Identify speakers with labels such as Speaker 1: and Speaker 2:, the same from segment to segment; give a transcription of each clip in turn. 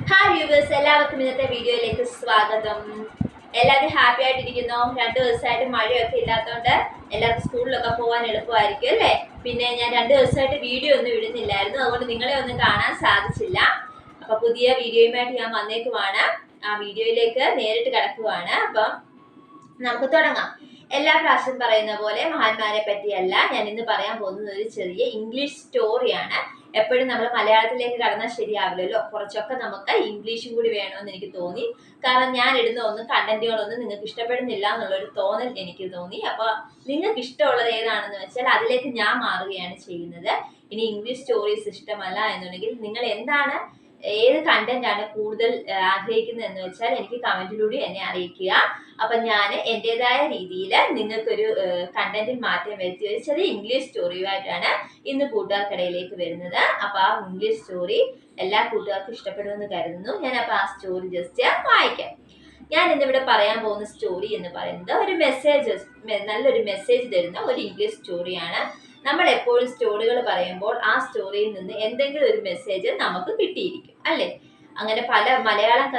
Speaker 1: Hi viewers, എല്ലാവർക്കും ഇന്നത്തെ വീഡിയോയിലേക്ക് സ്വാഗതം. എല്ലാവരും ഹാപ്പി ആയിട്ടിരിക്കുന്നു. 2 ദിവസമായിട്ട് മഴയൊക്കെ ഇല്ലാത്തതുകൊണ്ട് എല്ലാവർക്കും സ്കൂളിലൊക്കെ പോകാൻ എളുപ്പമായിരിക്കും അല്ലേ. പിന്നെ ഞാൻ 2 ദിവസമായിട്ട് വീഡിയോ ഒന്നും ഇടുന്നില്ലായിരുന്നു, അതുകൊണ്ട് നിങ്ങളെ ഒന്നും കാണാൻ സാധിച്ചില്ല. അപ്പൊ പുതിയ വീഡിയോയുമായിട്ട് ഞാൻ വന്നേക്കുവാണ്. ആ വീഡിയോയിലേക്ക് നേരിട്ട് കിടക്കുവാണ്. അപ്പം നമുക്ക് തുടങ്ങാം. എല്ലാ പ്രാവശ്യം പറയുന്ന പോലെ മഹാന്മാരെ പറ്റിയല്ല ഞാൻ ഇന്ന് പറയാൻ പോകുന്നത്. ഒരു ചെറിയ ഇംഗ്ലീഷ് സ്റ്റോറിയാണ്. എപ്പോഴും നമ്മൾ മലയാളത്തിലേക്ക് കടന്നാൽ ശരിയാവില്ലല്ലോ, കുറച്ചൊക്കെ നമുക്ക് ഇംഗ്ലീഷും കൂടി വേണമെന്ന് എനിക്ക് തോന്നി. കാരണം ഞാൻ ഇടുന്ന ഒന്നും കണ്ടന്റുകളൊന്നും നിങ്ങൾക്ക് ഇഷ്ടപ്പെടുന്നില്ല എന്നുള്ളൊരു തോന്നൽ എനിക്ക് തോന്നി. അപ്പൊ നിങ്ങൾക്ക് ഇഷ്ടമുള്ളത് ഏതാണെന്ന് വെച്ചാൽ അതിലേക്ക് ഞാൻ മാറുകയാണ് ചെയ്യുന്നത്. ഇനി ഇംഗ്ലീഷ് സ്റ്റോറീസ് ഇഷ്ടമല്ല എന്നുണ്ടെങ്കിൽ നിങ്ങൾ എന്താണ്, ഏത് കണ്ടന്റ് ആണ് കൂടുതൽ ആഗ്രഹിക്കുന്നത് എന്ന് വെച്ചാൽ എനിക്ക് കമന്റിലൂടെ എന്നെ അറിയിക്കുക. അപ്പൊ ഞാൻ എന്റേതായ രീതിയിൽ നിങ്ങൾക്കൊരു കണ്ടന്റിൽ മാറ്റം വരുത്തിയ ഒരു ചെറിയ ഇംഗ്ലീഷ് സ്റ്റോറിയുമായിട്ടാണ് ഇന്ന് കൂട്ടുകാർക്കിടയിലേക്ക് വരുന്നത്. അപ്പൊ ആ ഇംഗ്ലീഷ് സ്റ്റോറി എല്ലാ കൂട്ടുകാർക്കും ഇഷ്ടപ്പെടുമെന്ന് കരുതുന്നു. ഞാൻ അപ്പൊ ആ സ്റ്റോറി ജസ്റ്റ് വായിക്കാം. ഞാൻ ഇന്നിവിടെ പറയാൻ പോകുന്ന സ്റ്റോറി എന്ന് പറയുന്നത് ഒരു നല്ലൊരു മെസ്സേജ് തരുന്ന ഒരു ഇംഗ്ലീഷ് സ്റ്റോറിയാണ്. നമ്മൾ എപ്പോഴും സ്റ്റോറികൾ പറയുമ്പോൾ ആ സ്റ്റോറിയിൽ നിന്ന് എന്തെങ്കിലും ഒരു മെസ്സേജ് നമുക്ക് കിട്ടിയിരിക്കും അല്ലേ. അങ്ങനെ പല മലയാളം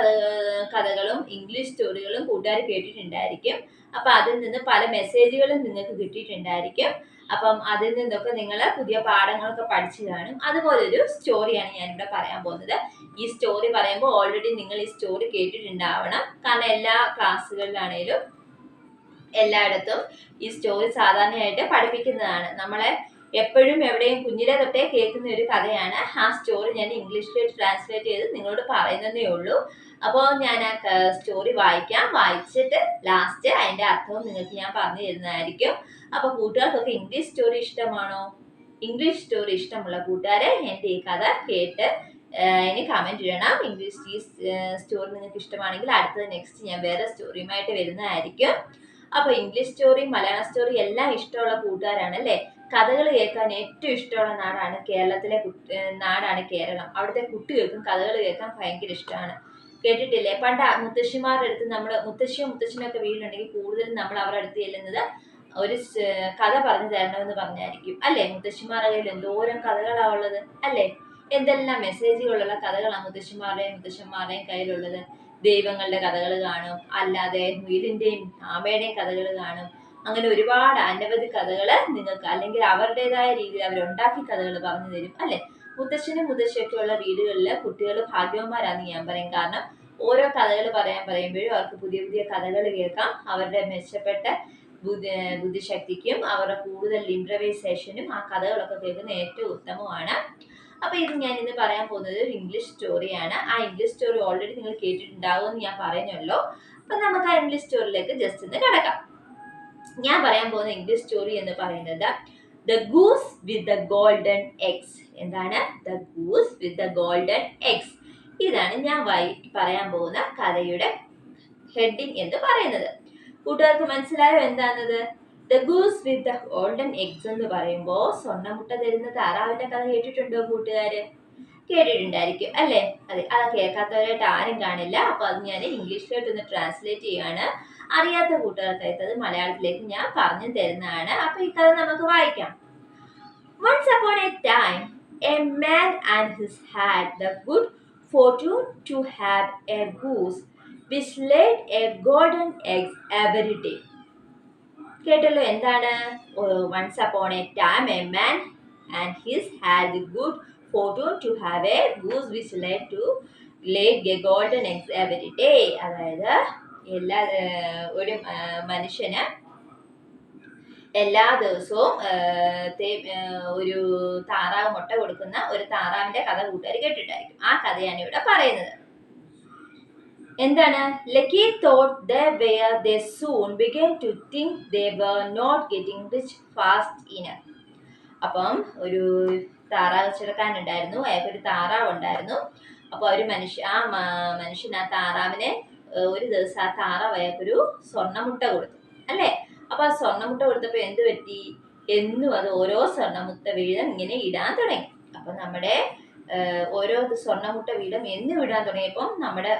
Speaker 1: കഥകളും ഇംഗ്ലീഷ് സ്റ്റോറികളും കൂട്ടുകാർ കേട്ടിട്ടുണ്ടായിരിക്കും. അപ്പൊ അതിൽ നിന്ന് പല മെസ്സേജുകളും നിങ്ങൾക്ക് കിട്ടിയിട്ടുണ്ടായിരിക്കും. അപ്പം അതിൽ നിന്നൊക്കെ നിങ്ങൾ പുതിയ പാഠങ്ങളൊക്കെ പഠിച്ചു കാണും. അതുപോലൊരു സ്റ്റോറിയാണ് ഞാനിവിടെ പറയാൻ പോകുന്നത്. ഈ സ്റ്റോറി പറയുമ്പോൾ ഓൾറെഡി നിങ്ങൾ ഈ സ്റ്റോറി കേട്ടിട്ടുണ്ടാവണം. കാരണം എല്ലാ ക്ലാസ്സുകളിലാണേലും എല്ലായിടത്തും ഈ സ്റ്റോറി സാധാരണയായിട്ട് പഠിപ്പിക്കുന്നതാണ്. നമ്മളെ എപ്പോഴും എവിടെയും കുഞ്ഞിലെ തൊട്ടേ കേൾക്കുന്ന ഒരു കഥയാണ്. ആ സ്റ്റോറി ഞാൻ ഇംഗ്ലീഷിലേക്ക് ട്രാൻസ്ലേറ്റ് ചെയ്ത് നിങ്ങളോട് പറയുന്നതേ ഉള്ളൂ. അപ്പോൾ ഞാൻ ആ സ്റ്റോറി വായിച്ചിട്ട് ലാസ്റ്റ് അതിന്റെ അർത്ഥവും നിങ്ങൾക്ക് ഞാൻ പറഞ്ഞു തരുന്നതായിരിക്കും. അപ്പൊ കൂട്ടുകാർക്കൊക്കെ ഇംഗ്ലീഷ് സ്റ്റോറി ഇഷ്ടമാണോ? ഇംഗ്ലീഷ് സ്റ്റോറി ഇഷ്ടമുള്ള കൂട്ടുകാരെ എൻ്റെ ഈ കഥ കേട്ട് ഇനി കമന്റ് ഇടണം. ഇംഗ്ലീഷ് ഈ സ്റ്റോറി നിങ്ങൾക്ക് ഇഷ്ടമാണെങ്കിൽ അടുത്തത് നെക്സ്റ്റ് ഞാൻ വേറെ സ്റ്റോറിയുമായിട്ട് വരുന്നതായിരിക്കും. അപ്പൊ ഇംഗ്ലീഷ് സ്റ്റോറി, മലയാളം സ്റ്റോറി എല്ലാം ഇഷ്ടമുള്ള കൂട്ടുകാരാണ് അല്ലേ. കഥകൾ കേൾക്കാൻ ഏറ്റവും ഇഷ്ടമുള്ള നാടാണ് നാടാണ് കേരളം. അവിടുത്തെ കുട്ടികൾക്കും കഥകൾ കേൾക്കാൻ ഭയങ്കര ഇഷ്ടമാണ്. കേട്ടിട്ടില്ലേ, പണ്ട് മുത്തശ്ശിമാരുടെ അടുത്ത് മുത്തശ്ശനൊക്കെ വീട്ടിലുണ്ടെങ്കിൽ കൂടുതലും നമ്മൾ അവരുടെ അടുത്ത് ചെല്ലുന്നത് ഒരു കഥ പറഞ്ഞു തരണമെന്ന് പറഞ്ഞായിരിക്കും അല്ലെ. മുത്തശ്ശിമാരുടെ കയ്യിൽ എന്തോരം കഥകളാ ഉള്ളത് അല്ലെ. എന്തെല്ലാം മെസ്സേജുകളുള്ള കഥകളാണ് മുത്തശ്ശന്മാരുടെയും കയ്യിലുള്ളത്. ദൈവങ്ങളുടെ കഥകൾ കാണും, അല്ലാതെ മുയലിന്റെയും ആമയുടെയും കഥകൾ കാണും. അങ്ങനെ ഒരുപാട് അനവധി കഥകൾ നിങ്ങൾക്ക്, അല്ലെങ്കിൽ അവരുടേതായ രീതിയിൽ അവരുണ്ടാക്കി കഥകൾ പറഞ്ഞു തരും അല്ലെ. മുത്തശ്ശനും മുത്തശ്ശിയൊക്കെ ഉള്ള വീടുകളിൽ കുട്ടികൾ ഭാഗ്യവന്മാരാന്ന് ഞാൻ പറയും. കാരണം ഓരോ കഥകൾ പറയുമ്പോഴും അവർക്ക് പുതിയ പുതിയ കഥകൾ കേൾക്കാം. അവരുടെ മെച്ചപ്പെട്ട ബുദ്ധിശക്തിക്കും അവരുടെ കൂടുതൽ ഇംപ്രവൈസേഷനും ആ കഥകളൊക്കെ കേൾക്കുന്ന ഏറ്റവും ഉത്തമമാണ്. അപ്പൊ ഇത് ഞാൻ ഇന്ന് പറയാൻ പോകുന്നത് ഒരു ഇംഗ്ലീഷ് സ്റ്റോറിയാണ്. ആ ഇംഗ്ലീഷ് സ്റ്റോറി ഓൾറെഡി നിങ്ങൾ കേട്ടിട്ടുണ്ടാവും എന്ന് ഞാൻ പറയുന്നല്ലോ. അപ്പൊ നമുക്ക് ആ ഇംഗ്ലീഷ് സ്റ്റോറിയിലേക്ക് ജസ്റ്റ് ഒന്ന് കിടക്കാം. ഞാൻ പറയാൻ പോകുന്ന ഇംഗ്ലീഷ് സ്റ്റോറി എന്ന് പറയുന്നത് the goose with the golden eggs. എന്താണ് the goose with the golden eggs? ഇതാണ് ഞാൻ പറയാൻ പോകുന്ന കഥയുടെ ഹെഡിങ് എന്ന് പറയുന്നത്. കൂട്ടുകാർക്ക് മനസ്സിലായോ എന്താണത്? The goose with the golden eggs എന്ന് പറയുമ്പോൾ സ്വർണ്ണമുട്ട തരുന്ന താറാവിന്റെ കഥ കേട്ടിട്ടുണ്ടോ കൂട്ടുകാര്? കേട്ടിട്ടുണ്ടായിരിക്കും അല്ലേ. അതെ, അത് കേൾക്കാത്തവരായിട്ട് ആരും കാണില്ല. അപ്പൊ അത് ഞാൻ ഇംഗ്ലീഷിലോട്ട് ഒന്ന് ട്രാൻസ്ലേറ്റ് ചെയ്യാണ്. അറിയാത്ത കൂട്ടുകാർക്കായിട്ട് അത് മലയാളത്തിലേക്ക് ഞാൻ പറഞ്ഞു തരുന്നതാണ്. അപ്പൊ ഈ കഥ നമുക്ക് വായിക്കാം. Once upon a time, a man and his had the good fortune to have a goose which laid a golden egg every day. കേട്ടല്ലോ എന്താണ്? Once upon a time, a man and his had the good fortune to have a goose which laid a golden egg every day. അതായത് ഒരു മനുഷ്യന് എല്ലാ ദിവസവും ഒരു താറാവ് മുട്ട കൊടുക്കുന്ന ഒരു താറാവിന്റെ കഥ കൂട്ടുകാർ കേട്ടിട്ടായിരിക്കും. ആ കഥയാണ് ഇവിടെ പറയുന്നത്. എന്താണ്? Lucky thought they soon began to think they were not getting rich fast enough. അപ്പം ഒരു താറാവ് കച്ചവടക്കാരനുണ്ടായിരുന്നു. അയാൾക്കൊരു താറാവ് ഉണ്ടായിരുന്നു. അപ്പൊ ഒരു മനുഷ്യൻ ആ താറാവിനെ ഒരു ദിവസം ആ താറാവ് അയാൾക്കൊരു സ്വർണ്ണമുട്ട കൊടുത്തു അല്ലേ. അപ്പൊ ആ സ്വർണ്ണമുട്ട കൊടുത്തപ്പോ എന്ത് പറ്റി? എന്നും അത് ഓരോ സ്വർണ്ണമുട്ട വീതം ഇങ്ങനെ ഇടാൻ തുടങ്ങി. അപ്പൊ നമ്മുടെ ഓരോ സ്വർണ്ണമുട്ട വീതം എന്നും ഇടാൻ തുടങ്ങിയപ്പം നമ്മുടെ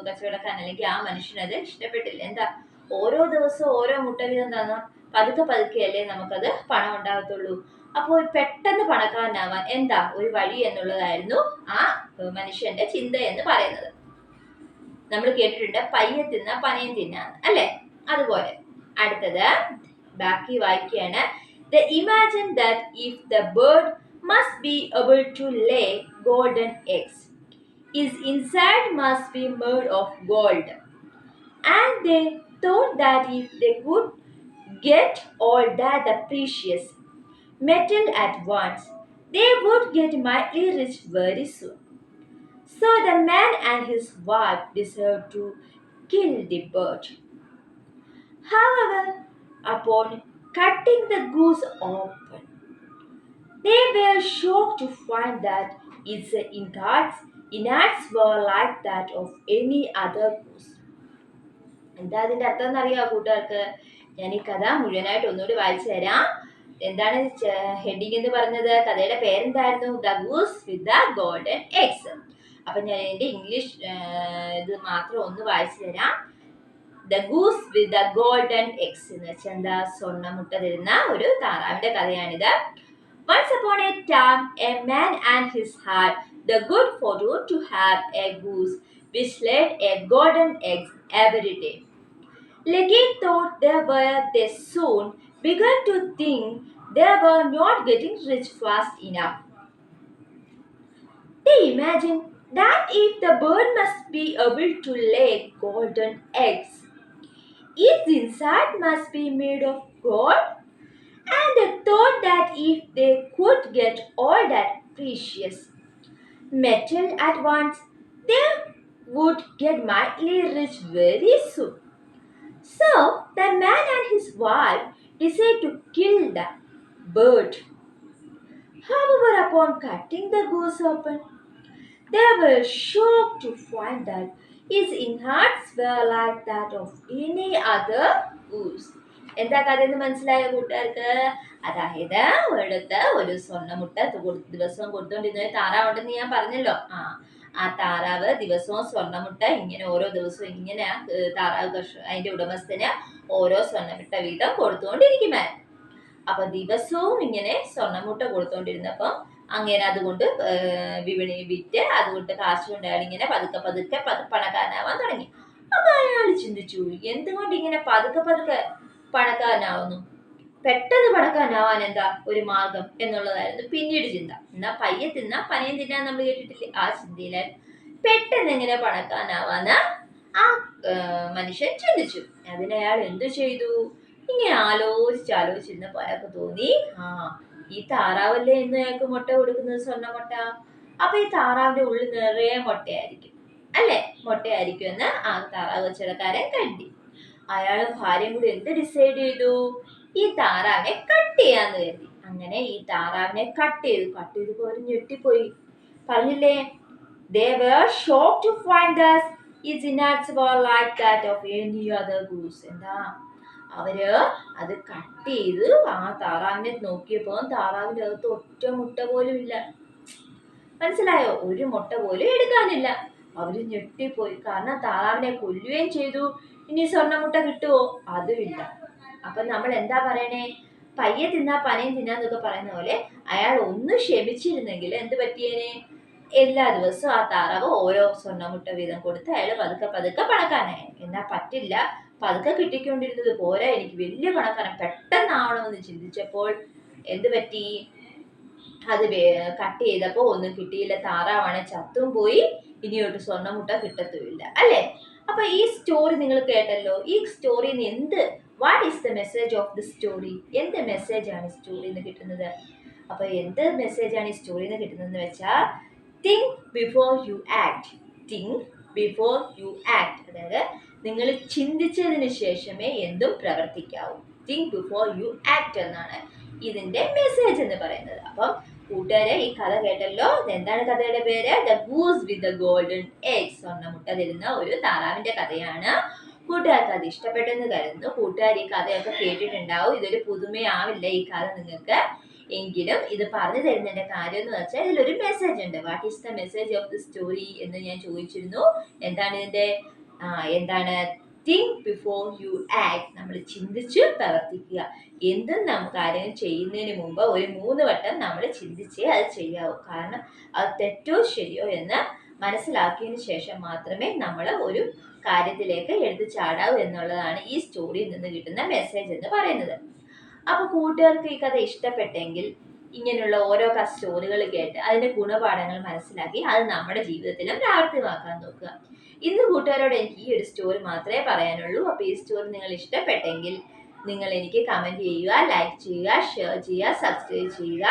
Speaker 1: കച്ചവടക്കാരൻ അല്ലെങ്കിൽ ആ മനുഷ്യനത് ഇഷ്ടപ്പെട്ടില്ല. എന്താ, ഓരോ ദിവസവും ഓരോ മുട്ട വീതം തന്ന പതുക്കെ പതുക്കെയല്ലേ നമുക്കത് പണം ഉണ്ടാകത്തുള്ളൂ. അപ്പോൾ പെട്ടെന്ന് പണക്കാരനാവാൻ എന്താ ഒരു വഴി എന്നുള്ളതായിരുന്നു ആ മനുഷ്യന്റെ ചിന്ത എന്ന് പറയുന്നത്. നമ്മൾ കേട്ടിട്ടുണ്ട് പയ്യെ തിന്ന പനയും തിന്നാന്ന് അല്ലെ? അതുപോലെ അടുത്തത് ബാക്കി വായിക്കുകയാണ്. They imagine that if the bird must be able to lay golden eggs, its inside must be made of gold. And they thought that if they could get all that the precious metal at once, they would get mightily rich very soon. So the man and his wife decided to kill the bird. However, upon cutting the goose open, they were shocked to find that its innards were like that of any other goose. എന്താ അതിന്റെ അർത്ഥം എന്നറിയാമോ കൂട്ടുകാർക്ക്? ഞാൻ ഈ കഥ മുഴുവനായിട്ട് ഒന്നുകൂടി വായിച്ചു തരാം. എന്താണ് ഹെഡിങ് എന്ന് പറഞ്ഞത്? കഥയുടെ പേരെന്തായിരുന്നു? The goose with the golden eggs. അപ്പൊ ഞാൻ ഇതിന്റെ ഇംഗ്ലീഷ് ഇത് മാത്രം ഒന്ന് വായിച്ചു തരാം. The goose with the golden eggs എന്ന് വെച്ചാൽ എന്താ? സ്വർണ്ണമുട്ട തരുന്ന ഒരു താറാവിന്റെ കഥയാണിത്. Once upon a time, a man and his had the good fortune to have a goose which laid a golden egg every day. Leggy thought they soon began to think they were not getting rich fast enough. They imagined that if the bird must be able to lay golden eggs, its inside must be made of gold, and they thought that if they could get all that precious metal at once, they would get mightily rich very soon. So the man and his wife decided to kill the bird. However, upon cutting the goose open, they were shocked to find that its innards were like that of any other goose. എന്താ കഥ എന്ന് മനസ്സിലായ കൂട്ടുകാർക്ക്? അതായത് ഒരിടത്ത് ഒരു സ്വർണ്ണമുട്ട ദിവസവും കൊടുത്തോണ്ടിരുന്ന ഒരു താറാവുണ്ടെന്ന് ഞാൻ പറഞ്ഞല്ലോ. ആ താറാവ് ദിവസവും സ്വർണ്ണമുട്ട ഇങ്ങനെ ഓരോ ദിവസവും ഇങ്ങനെ താറാവ് അതിന്റെ ഉടമസ്ഥന് ഓരോ സ്വർണ്ണമുട്ട വീതം കൊടുത്തുകൊണ്ടിരിക്കുമായിരുന്നു. അപ്പൊ ദിവസവും ഇങ്ങനെ സ്വർണ്ണമുട്ട കൊടുത്തോണ്ടിരുന്നപ്പോ അങ്ങനെ അതുകൊണ്ട് വിപണി വിറ്റ് അതുകൊണ്ട് കാശ് കൊണ്ട് അയാൾ ഇങ്ങനെ പതുക്കെ പതുക്കെ പണക്കാരനാവാൻ തുടങ്ങി. അപ്പൊ അയാൾ ചിന്തിച്ചു, എന്തുകൊണ്ട് ഇങ്ങനെ പതുക്കെ പതുക്കെ പണക്കാരനാവുന്നു? പെട്ടെന്ന് പണക്കാരനാവാൻ എന്താ ഒരു മാർഗം എന്നുള്ളതായിരുന്നു പിന്നീട് ചിന്ത. എന്നാ പയ്യെ തിന്നാ പനയും തിന്നാൻ നമ്മൾ കേട്ടിട്ടില്ലേ? ആ ചിന്തയിലായിരുന്നു പെട്ടെന്ന് എങ്ങനെ പണക്കാരനാവാന്ന് ആ മനുഷ്യൻ ചിന്തിച്ചു. അതിനയാൾ എന്തു ചെയ്തു? ഇങ്ങനെ ആലോചിച്ചിരുന്നപ്പോ അയാൾക്ക് തോന്നി, ഈ താറാവല്ലേ ഇന്ന് അയാൾക്ക് മുട്ട കൊടുക്കുന്നത്, സ്വർണ്ണമുട്ട. അപ്പൊ ഈ താറാവിന്റെ ഉള്ളിൽ നിറയെ മുട്ടയായിരിക്കും അല്ലെ? മുട്ടയായിരിക്കും എന്ന് ആ താറാവ് കച്ചവടക്കാരൻ കരുതി. അയാളും ഭാര്യയും കൂടി എന്ത് ഡിസൈഡ് ചെയ്തു? ഈ താറാവിനെ കട്ട് ചെയ്യാന്ന് കരുതി. അങ്ങനെ ഈ താറാവിനെ കട്ട് ചെയ്തപ്പോ അവർ ഞെട്ടിപ്പോയി. പറഞ്ഞില്ലേ, they were shocked to find that its innards were like that of any other goose. എന്താ അവര് അത് കട്ട് ചെയ്ത് ആ താറാവിനെ നോക്കിയപ്പോ താറാവിന്റെ അകത്ത് ഒറ്റ മുട്ട പോലും ഇല്ല. മനസ്സിലായോ? ഒരു മുട്ട പോലും എടുക്കാനില്ല. അവര് ഞെട്ടിപ്പോയി. കാരണം താറാവിനെ കൊല്ലുകയും ചെയ്തു. ഇനി സ്വർണ്ണമുട്ട കിട്ടുവോ? അതുമില്ല. അപ്പൊ നമ്മൾ എന്താ പറയണേ? പയ്യെ തിന്നാ പനയും തിന്നാന്നൊക്കെ പറയുന്ന പോലെ അയാൾ ഒന്ന് ക്ഷമിച്ചിരുന്നെങ്കിൽ എന്ത് പറ്റിയേനെ? എല്ലാ ദിവസവും ആ താറാവ് ഓരോ സ്വർണ്ണമുട്ട വീതം കൊടുത്ത് അയാൾ പതുക്കെ പതുക്കെ പണക്കാരനായി. എന്നാ പറ്റില്ല, പതുക്കെ കിട്ടിക്കൊണ്ടിരുന്നത് പോരാ, എനിക്ക് വലിയ പണക്കാരൻ പെട്ടെന്നാവണമെന്ന് ചിന്തിച്ചപ്പോൾ എന്ത് പറ്റി? അത് കട്ട് ചെയ്തപ്പോ ഒന്നും കിട്ടിയില്ല. താറാവാണ് ചത്തും പോയി. ഇനിയോട്ട് സ്വർണ്ണമുട്ട കിട്ടത്തുമില്ല അല്ലെ? അപ്പൊ ഈ സ്റ്റോറി നിങ്ങൾ കേട്ടല്ലോ. ഈ സ്റ്റോറിന്ന് എന്ത്, what is the message of the story? എന്ത് മെസ്സേജാണ് ഈ സ്റ്റോറിന്ന് കിട്ടുന്നത്? അപ്പൊ എന്ത് മെസ്സേജാണ് ഈ സ്റ്റോറിന്ന് കിട്ടുന്നതെന്ന് വെച്ചാൽ, think before you act. Think before you act. അതായത് നിങ്ങൾ ചിന്തിച്ചതിന് ശേഷമേ എന്തും പ്രവർത്തിക്കാവൂ. തിങ്ക് ബിഫോർ യു ആക്ട് എന്നാണ് ഇതിന്റെ മെസ്സേജ് എന്ന് പറയുന്നത്. അപ്പം കൂട്ടുകാരെ ഈ കഥ കേട്ടല്ലോ. എന്താണ് കഥയുടെ പേര്? The goose with the golden eggs. സ്വർണ്ണമുട്ട തരുന്ന ഒരു താറാവിന്റെ കഥയാണ്. കൂട്ടുകാർക്ക് അത് ഇഷ്ടപ്പെട്ടെന്ന് കരുതുന്നു. കൂട്ടുകാർ ഈ കഥയൊക്കെ കേട്ടിട്ടുണ്ടാവും. ഇതൊരു പുതുമയാവില്ല ഈ കഥ നിങ്ങൾക്ക്. എങ്കിലും ഇത് പറഞ്ഞു തരുന്നതിന്റെ കാര്യം എന്ന് വെച്ചാൽ ഇതിലൊരു മെസ്സേജ് ഉണ്ട്. What is the message of the story എന്ന് ഞാൻ ചോദിച്ചിരുന്നു. എന്താണ് ഇതിന്റെ എന്താണ് തിങ്ക് ബിഫോർ യു ആക്ട്. നമ്മൾ ചിന്തിച്ച് പ്രവർത്തിക്കുക. എന്തും കാര്യങ്ങൾ ചെയ്യുന്നതിന് മുമ്പ് ഒരു 3 വട്ടം നമ്മൾ ചിന്തിച്ചേ അത് ചെയ്യാവൂ. കാരണം അത് തെറ്റോ ശരിയോ എന്ന് മനസ്സിലാക്കിയതിന് ശേഷം മാത്രമേ നമ്മൾ ഒരു കാര്യത്തിലേക്ക് എടുത്തു ചാടാവൂ എന്നുള്ളതാണ് ഈ സ്റ്റോറിയിൽ നിന്ന് കിട്ടുന്ന മെസ്സേജ് എന്ന് പറയുന്നത്. അപ്പൊ കൂട്ടുകാർക്ക് ഈ കഥ ഇഷ്ടപ്പെട്ടെങ്കിൽ ഇങ്ങനെയുള്ള ഓരോ സ്റ്റോറികൾ കേട്ട് അതിന്റെ ഗുണപാഠങ്ങൾ മനസ്സിലാക്കി അത് നമ്മുടെ ജീവിതത്തിലും പ്രാവർത്തികമാക്കാൻ നോക്കുക. ഇന്ന് കൂട്ടുകാരോട് എനിക്ക് ഈ ഒരു സ്റ്റോറി മാത്രമേ പറയാനുള്ളൂ. അപ്പൊ ഈ സ്റ്റോറി നിങ്ങൾ ഇഷ്ടപ്പെട്ടെങ്കിൽ നിങ്ങൾ എനിക്ക് കമന്റ് ചെയ്യുക, ലൈക്ക് ചെയ്യുക, ഷെയർ ചെയ്യുക, സബ്സ്ക്രൈബ് ചെയ്യുക.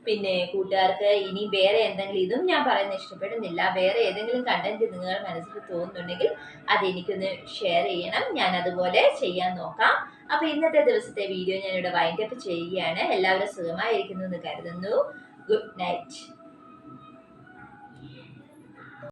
Speaker 1: പിന്നെ കൂട്ടുകാർക്ക് ഇനി വേറെ എന്തെങ്കിലും, ഇതും ഞാൻ പറയുന്നത് ഇഷ്ടപ്പെടുന്നില്ല, വേറെ ഏതെങ്കിലും കണ്ടന്റ് നിങ്ങൾ മനസ്സിൽ തോന്നുന്നുണ്ടെങ്കിൽ അതെനിക്കൊന്ന് ഷെയർ ചെയ്യണം. ഞാൻ അതുപോലെ ചെയ്യാൻ നോക്കാം. അപ്പൊ ഇന്നത്തെ ദിവസത്തെ വീഡിയോ ഞാൻ ഇവിടെ വൈൻഡ് അപ്പ് ചെയ്യുകയാണ്. എല്ലാവരും സുഖമായിരിക്കുന്നു എന്ന് കരുതുന്നു. Good night.